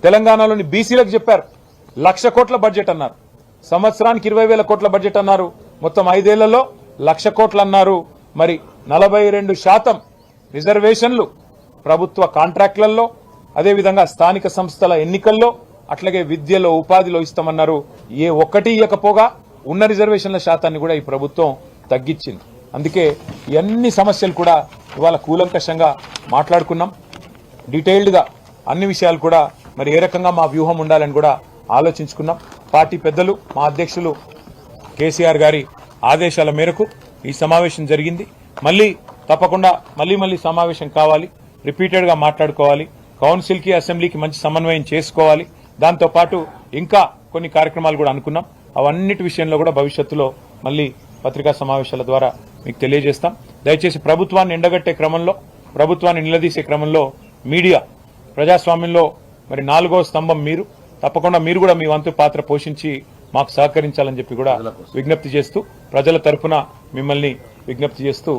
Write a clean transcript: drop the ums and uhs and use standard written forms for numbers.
తెలంగాణలోని బీసీలకు చెప్పారు 1,00,000 కోట్ల బడ్జెట్ అన్నారు, సంవత్సరానికి 20,000 కోట్ల బడ్జెట్ అన్నారు, మొత్తం 5 ఏళ్లలో 1,00,000 కోట్లు అన్నారు. మరి 42% రిజర్వేషన్లు ప్రభుత్వ కాంట్రాక్టులలో, అదేవిధంగా స్థానిక సంస్థల ఎన్నికల్లో, అట్లాగే విద్యలో ఉపాధిలో ఇస్తామన్నారు. ఏ ఒక్కటి ఇవ్వకపోగా ఉన్న రిజర్వేషన్ల శాతాన్ని కూడా ఈ ప్రభుత్వం తగ్గించింది. అందుకే అన్ని సమస్యలు కూడా ఇవాళ కూలంకషంగా మాట్లాడుకున్నాం. డీటెయిల్డ్గా అన్ని విషయాలు కూడా మరి ఏ రకంగా మా వ్యూహం ఉండాలని కూడా ఆలోచించుకున్నాం. పార్టీ పెద్దలు మా అధ్యక్షులు కేసీఆర్ గారి ఆదేశాల మేరకు ఈ సమావేశం జరిగింది. మళ్ళీ తప్పకుండా మళ్ళీ సమావేశం కావాలి, రిపీటెడ్గా మాట్లాడుకోవాలి, కౌన్సిల్కి అసెంబ్లీకి మంచి సమన్వయం చేసుకోవాలి. దాంతోపాటు ఇంకా కొన్ని కార్యక్రమాలు కూడా అనుకున్నాం. అవన్నిటి విషయంలో కూడా భవిష్యత్తులో మళ్ళీ పత్రికా సమావేశాల ద్వారా మీకు తెలియజేస్తాం. దయచేసి ప్రభుత్వాన్ని ఎండగట్టే క్రమంలో, ప్రభుత్వాన్ని నిలదీసే క్రమంలో మీడియా ప్రజాస్వామ్యంలో మరి 4వ స్తంభం మీరు. తప్పకుండా మీరు కూడా మీ వంతు పాత్ర పోషించి మాకు సహకరించాలని చెప్పి కూడా విజ్ఞప్తి చేస్తూ, ప్రజల తరఫున మిమ్మల్ని విజ్ఞప్తి చేస్తూ